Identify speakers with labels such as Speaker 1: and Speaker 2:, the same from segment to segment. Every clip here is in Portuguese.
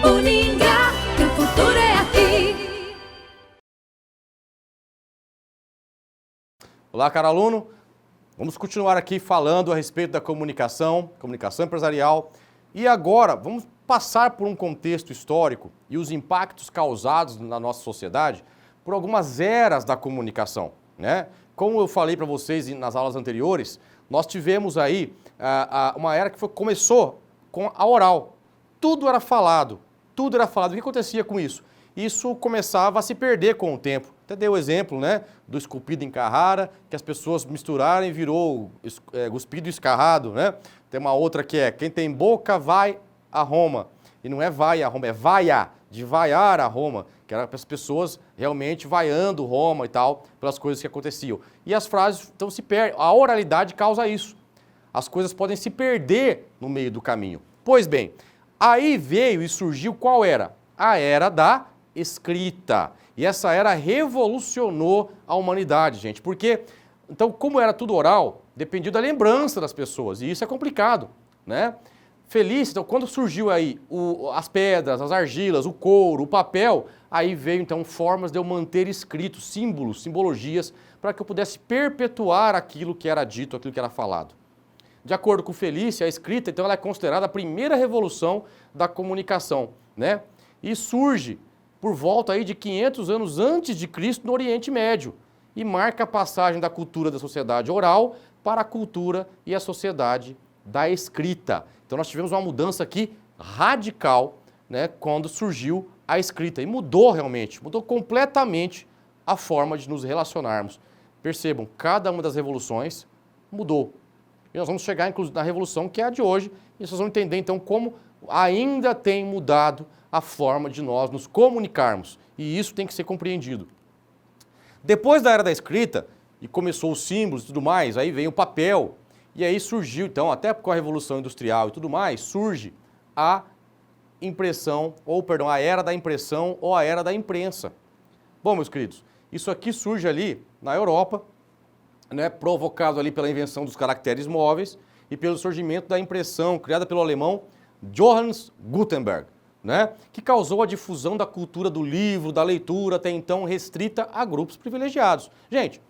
Speaker 1: Uningá, que o futuro é aqui.
Speaker 2: Olá, caro aluno. Vamos continuar aqui falando a respeito da comunicação empresarial. E agora vamos passar por um contexto histórico e os impactos causados na nossa sociedade por algumas eras da comunicação, né? Como eu falei para vocês nas aulas anteriores, nós tivemos aí uma era que começou com a oral. Tudo era falado, tudo era falado. O que acontecia com isso? Isso começava a se perder com o tempo. Até dei o exemplo, né, do esculpido em Carrara, que as pessoas misturaram e virou cuspido e escarrado, né? Tem uma outra que é, quem tem boca vai a Roma. E não é vai a Roma, é vaia, de vaiar a Roma, que era para as pessoas realmente vaiando Roma e tal, pelas coisas que aconteciam. E as frases, então, se perdem. A oralidade causa isso. As coisas podem se perder no meio do caminho. Pois bem, aí veio e surgiu qual era? A era da escrita. E essa era revolucionou a humanidade, gente. Porque, então, como era tudo oral, dependia da lembrança das pessoas. E isso é complicado, né? Então, quando surgiu aí as pedras, as argilas, o couro, o papel, aí veio, então, formas de eu manter escritos, símbolos, simbologias, para que eu pudesse perpetuar aquilo que era dito, aquilo que era falado. De acordo com Felício, a escrita, então, ela é considerada a primeira revolução da comunicação, né? E surge por volta aí de 500 anos antes de Cristo no Oriente Médio e marca a passagem da cultura da sociedade oral para a cultura e a sociedade da escrita. Então nós tivemos uma mudança aqui radical, né, quando surgiu a escrita e mudou realmente, mudou completamente a forma de nos relacionarmos. Percebam, cada uma das revoluções mudou. E nós vamos chegar inclusive na revolução que é a de hoje e vocês vão entender então como ainda tem mudado a forma de nós nos comunicarmos. E isso tem que ser compreendido. Depois da era da escrita, e começou os símbolos e tudo mais, aí vem o papel. E aí surgiu, então, até com a Revolução Industrial e tudo mais, surge a impressão, a era da impressão ou a era da imprensa. Bom, meus queridos, isso aqui surge ali na Europa, né, provocado ali pela invenção dos caracteres móveis e pelo surgimento da impressão criada pelo alemão Johannes Gutenberg, né, que causou a difusão da cultura do livro, da leitura, até então restrita a grupos privilegiados. Gente,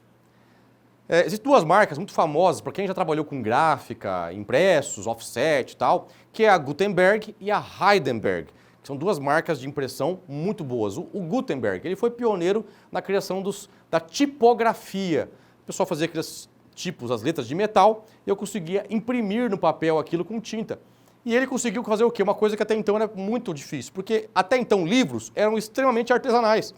Speaker 2: existem duas marcas muito famosas, para quem já trabalhou com gráfica, impressos, offset e tal, que é a Gutenberg e a Heidelberg, que são duas marcas de impressão muito boas. O Gutenberg, ele foi pioneiro na criação da tipografia. O pessoal fazia aqueles tipos, as letras de metal, e eu conseguia imprimir no papel aquilo com tinta. E ele conseguiu fazer o quê? Uma coisa que até então era muito difícil, porque até então livros eram extremamente artesanais.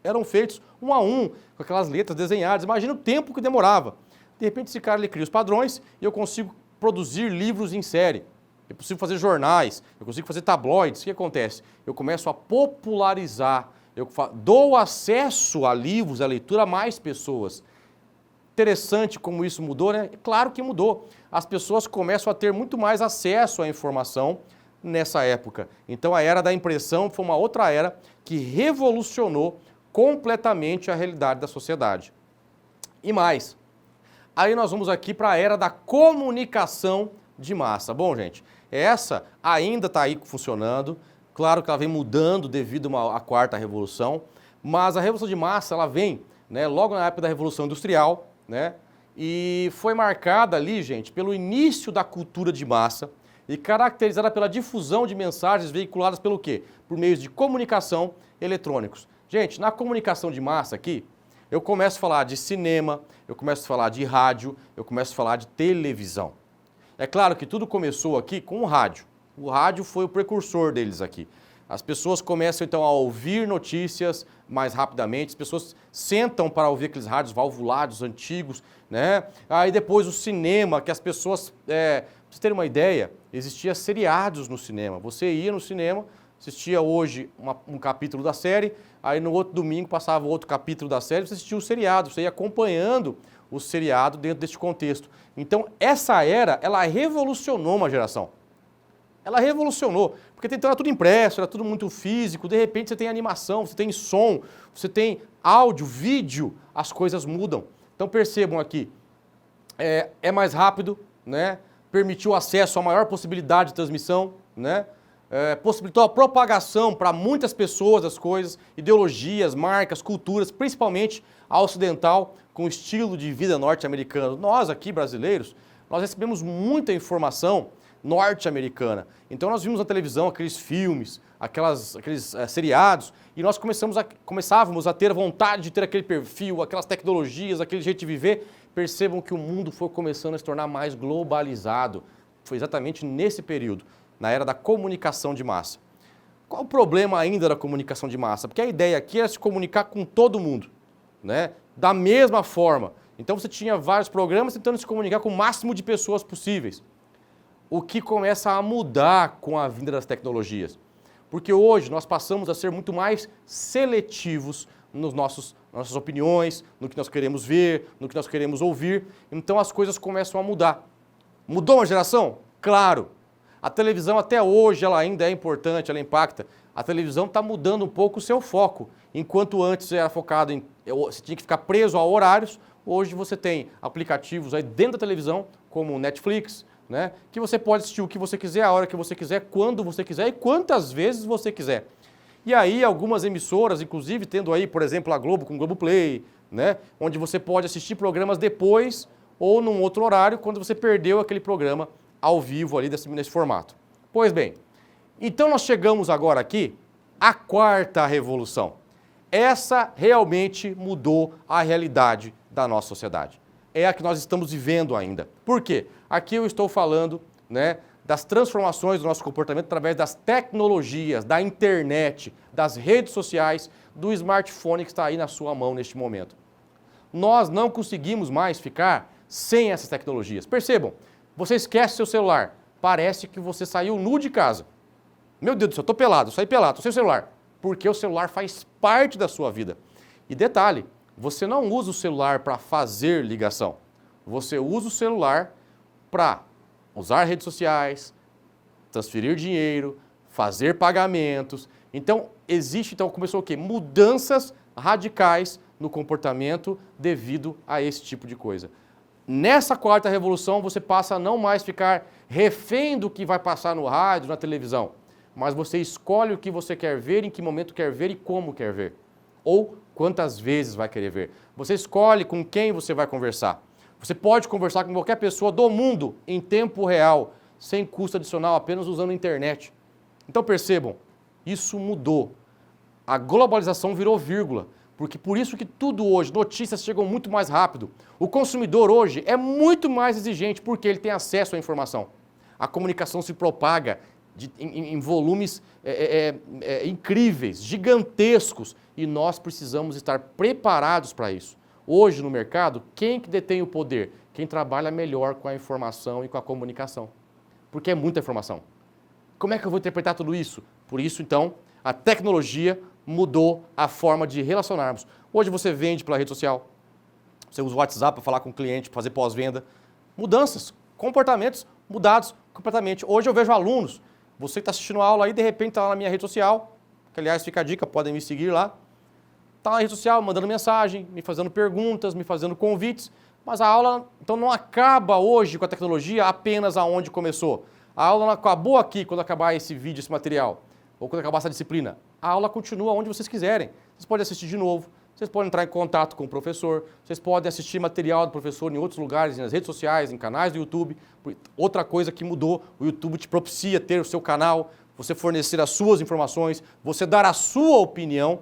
Speaker 2: Eram feitos um a um, com aquelas letras desenhadas. Imagina o tempo que demorava. De repente esse cara ele cria os padrões e eu consigo produzir livros em série. Eu consigo fazer jornais, eu consigo fazer tabloides. O que acontece? Eu começo a popularizar, eu dou acesso a livros, a leitura a mais pessoas. Interessante como isso mudou, né? Claro que mudou. As pessoas começam a ter muito mais acesso à informação nessa época. Então a era da impressão foi uma outra era que revolucionou completamente a realidade da sociedade. E mais, aí nós vamos aqui para a era da comunicação de massa. Bom, gente, essa ainda está aí funcionando. Claro que ela vem mudando devido à quarta revolução, mas a revolução de massa ela vem, né, logo na época da Revolução Industrial, né, e foi marcada ali, gente, pelo início da cultura de massa e caracterizada pela difusão de mensagens veiculadas pelo quê? Por meios de comunicação eletrônicos. Gente, na comunicação de massa aqui, eu começo a falar de cinema, eu começo a falar de rádio, eu começo a falar de televisão. É claro que tudo começou aqui com o rádio. O rádio foi o precursor deles aqui. As pessoas começam então a ouvir notícias mais rapidamente, as pessoas sentam para ouvir aqueles rádios valvulados antigos, né? Aí depois o cinema, que as pessoas, pra vocês terem uma ideia, existia seriados no cinema. Você ia no cinema, assistia hoje um capítulo da série, aí no outro domingo passava outro capítulo da série, você assistia o seriado, você ia acompanhando o seriado dentro deste contexto. Então essa era, ela revolucionou uma geração. Ela revolucionou, porque então era tudo impresso, era tudo muito físico, de repente você tem animação, você tem som, você tem áudio, vídeo, as coisas mudam. Então percebam aqui, é mais rápido, né? Permitiu acesso a maior possibilidade de transmissão, né? possibilitou a propagação para muitas pessoas das coisas, ideologias, marcas, culturas, principalmente a ocidental, com o estilo de vida norte-americano. Nós aqui, brasileiros, nós recebemos muita informação norte-americana. Então nós vimos na televisão aqueles filmes, aqueles seriados, e nós começávamos a ter vontade de ter aquele perfil, aquelas tecnologias, aquele jeito de viver. Percebam que o mundo foi começando a se tornar mais globalizado. Foi exatamente nesse período, na era da comunicação de massa. Qual o problema ainda da comunicação de massa? Porque a ideia aqui era se comunicar com todo mundo, né? Da mesma forma. Então você tinha vários programas tentando se comunicar com o máximo de pessoas possíveis. O que começa a mudar com a vinda das tecnologias. Porque hoje nós passamos a ser muito mais seletivos nas nossas opiniões, no que nós queremos ver, no que nós queremos ouvir. Então as coisas começam a mudar. Mudou uma geração? Claro. A televisão até hoje ela ainda é importante, ela impacta. A televisão está mudando um pouco o seu foco. Enquanto antes era focado em... Você tinha que ficar preso a horários, hoje você tem aplicativos aí dentro da televisão, como o Netflix, né, que você pode assistir o que você quiser, a hora que você quiser, quando você quiser e quantas vezes você quiser. E aí algumas emissoras, inclusive tendo aí, por exemplo, a Globo com o Globoplay, né, onde você pode assistir programas depois ou num outro horário, quando você perdeu aquele programa ao vivo ali nesse formato. Pois bem, então nós chegamos agora aqui à quarta revolução. Essa realmente mudou a realidade da nossa sociedade. É a que nós estamos vivendo ainda. Por quê? Aqui eu estou falando, né, das transformações do nosso comportamento através das tecnologias, da internet, das redes sociais, do smartphone que está aí na sua mão neste momento. Nós não conseguimos mais ficar sem essas tecnologias. Percebam, você esquece seu celular, parece que você saiu nu de casa. Meu Deus do céu, eu estou pelado, eu saí pelado, estou sem o celular. Porque o celular faz parte da sua vida. E detalhe, você não usa o celular para fazer ligação. Você usa o celular para usar redes sociais, transferir dinheiro, fazer pagamentos. Então, começou o quê? Mudanças radicais no comportamento devido a esse tipo de coisa. Nessa quarta revolução, você passa a não mais ficar refém do que vai passar no rádio, na televisão, mas você escolhe o que você quer ver, em que momento quer ver e como quer ver. Ou quantas vezes vai querer ver. Você escolhe com quem você vai conversar. Você pode conversar com qualquer pessoa do mundo em tempo real, sem custo adicional, apenas usando a internet. Então percebam, isso mudou. A globalização virou vírgula, porque por isso que tudo hoje, notícias chegam muito mais rápido. O consumidor hoje é muito mais exigente porque ele tem acesso à informação. A comunicação se propaga em volumes incríveis, gigantescos, e nós precisamos estar preparados para isso. Hoje no mercado, quem que detém o poder? Quem trabalha melhor com a informação e com a comunicação. Porque é muita informação. Como é que eu vou interpretar tudo isso? Por isso, então, a tecnologia mudou a forma de relacionarmos. Hoje você vende pela rede social, você usa o WhatsApp para falar com o cliente, para fazer pós-venda. Mudanças, comportamentos mudados completamente. Hoje eu vejo alunos, você que está assistindo a aula aí, de repente está lá na minha rede social, que aliás fica a dica, podem me seguir lá. Está na rede social, mandando mensagem, me fazendo perguntas, me fazendo convites, mas a aula então não acaba hoje com a tecnologia apenas aonde começou. A aula não acabou aqui quando acabar esse vídeo, esse material, ou quando acabar essa disciplina. A aula continua onde vocês quiserem. Vocês podem assistir de novo, vocês podem entrar em contato com o professor, vocês podem assistir material do professor em outros lugares, nas redes sociais, em canais do YouTube. Outra coisa que mudou, o YouTube te propicia ter o seu canal, você fornecer as suas informações, você dar a sua opinião.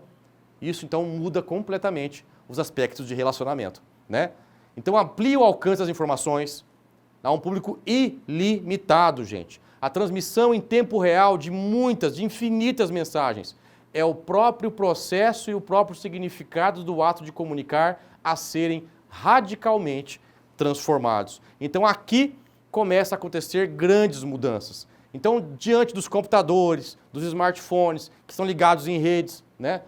Speaker 2: Isso, então, muda completamente os aspectos de relacionamento, né? Então, amplia o alcance das informações a um público ilimitado, gente. A transmissão em tempo real de infinitas mensagens. É o próprio processo e o próprio significado do ato de comunicar a serem radicalmente transformados. Então, aqui começa a acontecer grandes mudanças. Então, diante dos computadores, dos smartphones, que estão ligados em redes, né?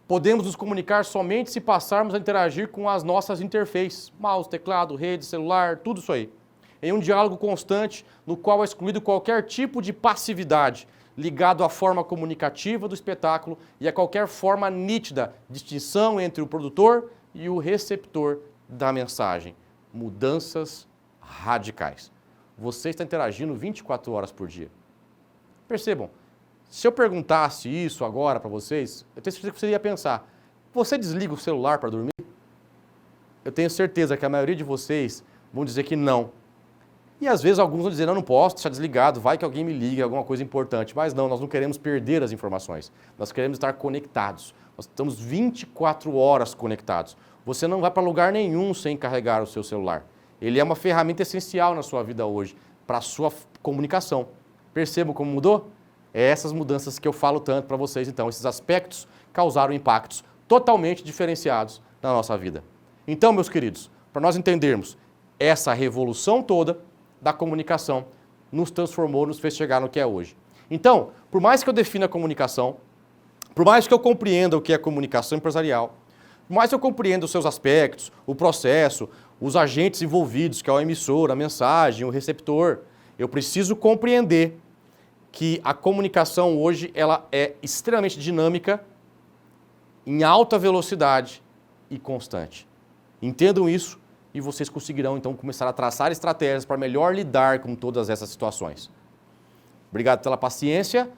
Speaker 2: Podemos nos comunicar somente se passarmos a interagir com as nossas interfaces, mouse, teclado, rede, celular, tudo isso aí. Em um diálogo constante, no qual é excluído qualquer tipo de passividade, ligado à forma comunicativa do espetáculo e a qualquer forma nítida, distinção entre o produtor e o receptor da mensagem. Mudanças radicais. Você está interagindo 24 horas por dia. Percebam, Se eu perguntasse isso agora para vocês, eu tenho certeza que você ia pensar, você desliga o celular para dormir? Eu tenho certeza que a maioria de vocês vão dizer que não. E às vezes alguns vão dizer, não posso deixar desligado, vai que alguém me liga, alguma coisa importante. Mas não, nós não queremos perder as informações. Nós queremos estar conectados. Nós estamos 24 horas conectados. Você não vai para lugar nenhum sem carregar o seu celular. Ele é uma ferramenta essencial na sua vida hoje, para a sua comunicação. Percebam como mudou? É essas mudanças que eu falo tanto para vocês, então. Esses aspectos causaram impactos totalmente diferenciados na nossa vida. Então, meus queridos, para nós entendermos essa revolução toda da comunicação, nos transformou, nos fez chegar no que é hoje. Então, por mais que eu defina a comunicação, por mais que eu compreenda o que é comunicação empresarial, por mais que eu compreenda os seus aspectos, o processo, os agentes envolvidos, que é o emissor, a mensagem, o receptor, eu preciso compreender que a comunicação hoje ela é extremamente dinâmica, em alta velocidade e constante. Entendam isso e vocês conseguirão então começar a traçar estratégias para melhor lidar com todas essas situações. Obrigado pela paciência,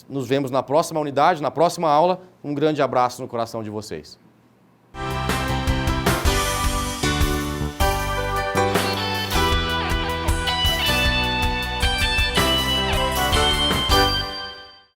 Speaker 2: nos vemos na próxima unidade, na próxima aula. Um grande abraço no coração de vocês.